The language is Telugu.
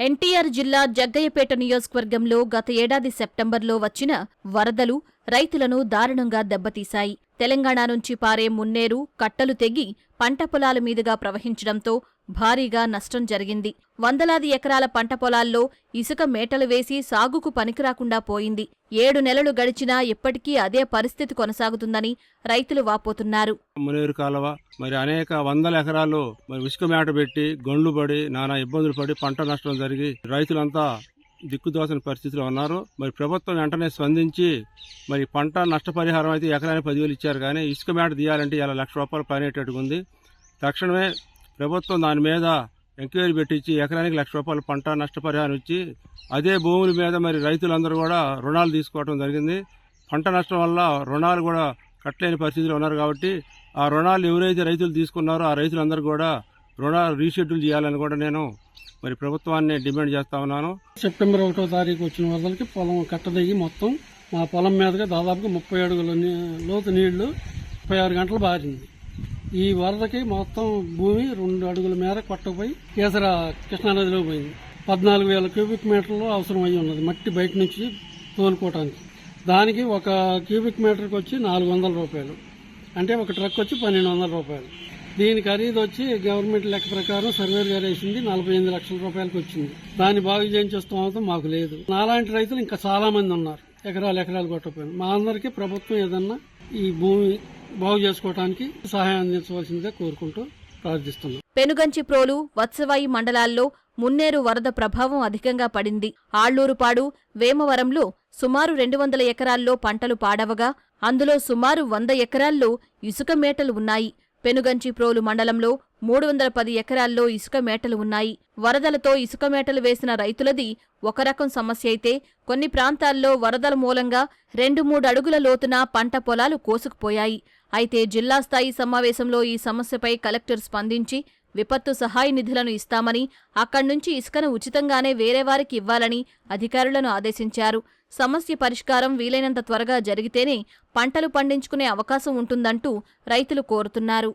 ఎన్టీఆర్ జిల్లా జగ్గయ్యపేట నియోజకవర్గంలో గత ఏడాది సెప్టెంబర్లో వచ్చిన వరదలు రైతులను దారుణంగా దెబ్బతీశాయి. తెలంగాణ నుంచి పారే మున్నేరు కట్టలు తెగి పంట పొలాల మీదుగా ప్రవహించడంతో భారీగా నష్టం జరిగింది. వందలాది ఎకరాల పంట పొలాల్లో ఇసుక మేటలు వేసి సాగుకు పనికిరాకుండా పోయింది. 7 నెలలు గడిచినా ఇప్పటికీ అదే పరిస్థితి కొనసాగుతుందని రైతులు వాపోతున్నారు. మునేరు కాలువ మరి అనేక వందల ఎకరాలు ఇసుక మేట పెట్టి గండ్లు పడి నానా ఇబ్బందులు పడి పంట నష్టం జరిగి రైతులంతా దిక్కుదోచని పరిస్థితిలో ఉన్నారు. మరి ప్రభుత్వం వెంటనే స్పందించి మరి పంట నష్టపరిహారం అయితే ఎకరానికి 10,000 ఇచ్చారు, కానీ ఇసుక మేట తీయాలంటే ఇలా ₹1,00,000 పైనేటట్టుగా ఉంది. తక్షణమే ప్రభుత్వం దాని మీద ఎంక్వైరీ పెట్టించి ఎకరానికి ₹1,00,000 పంట నష్టపరిహారం ఇచ్చి అదే భూముల మీద మరి రైతులందరూ కూడా రుణాలు తీసుకోవడం జరిగింది. పంట నష్టం వల్ల రుణాలు కూడా కట్టలేని పరిస్థితిలో ఉన్నారు. కాబట్టి ఆ రుణాలు ఎవరైతే రైతులు తీసుకున్నారో ఆ రైతులందరూ కూడా రుణాలు రీషెడ్యూల్ చేయాలని కూడా నేను మరి ప్రభుత్వాన్ని డిమాండ్ చేస్తా ఉన్నాను. సెప్టెంబర్ 1వ తారీఖు వచ్చిన వరదలకి పొలం కట్టదయ్యి మొత్తం మా పొలం మీదుగా దాదాపుగా 30 అడుగుల లోతు నీళ్లు 36 గంటలు బారింది. ఈ వరదకి మొత్తం భూమి 2 అడుగుల మేర కొట్టపోయి కేసర కృష్ణానదిలో పోయింది. 14,000 క్యూబిక్ మీటర్లు అవసరం అయ్యి ఉన్నది మట్టి బయట నుంచి తోలుకోవటానికి. దానికి ఒక క్యూబిక్ మీటర్కి వచ్చి ₹400, అంటే ఒక ట్రక్ వచ్చి ₹1,200. దీని ఖరీదు వచ్చి గవర్నమెంట్ లెక్క ప్రకారం సర్వేర్ గారు వేసింది ₹48 లక్షల వచ్చింది. దాన్ని బాగు చేయించేస్తాం మాకు లేదు. నాలాంటి రైతులు ఇంకా చాలా మంది ఉన్నారు, ఎకరాలు కొట్టపోయిన. మా అందరికీ ప్రభుత్వం ఏదన్నా ఈ భూమి బాగు చేసుకోవడానికి సహాయం అందించవలసిందిగా కోరుకుంటూ ప్రార్థిస్తున్నాం. పెనుగంచిప్రోలు, వత్సవాయి మండలాల్లో మున్నేరు వరద ప్రభావం అధికంగా పడింది. ఆళ్లూరుపాడు, వేమవరంలో సుమారు 200 ఎకరాల్లో పంటలు పాడవగా అందులో సుమారు 100 ఎకరాల్లో ఇసుక మేటలు ఉన్నాయి. పెనుగంచిప్రోలు మండలంలో 310 ఎకరాల్లో ఇసుక మేటలు ఉన్నాయి. వరదలతో ఇసుక మేటలు వేసిన రైతులది ఒక రకం సమస్య అయితే, కొన్ని ప్రాంతాల్లో వరదల మూలంగా 2-3 అడుగుల లోతున పంట పొలాలు కోసుకుపోయాయి. అయితే జిల్లా స్థాయి సమావేశంలో ఈ సమస్యపై కలెక్టర్ స్పందించి విపత్తు సహాయ నిధులను ఇస్తామని, అక్కడ్నుంచి ఇసుకను ఉచితంగానే వేరేవారికి ఇవ్వాలని అధికారులను ఆదేశించారు. సమస్య పరిష్కారం వీలైనంత త్వరగా జరిగితేనే పంటలు పండించుకునే అవకాశం ఉంటుందంటూ రైతులు కోరుతున్నారు.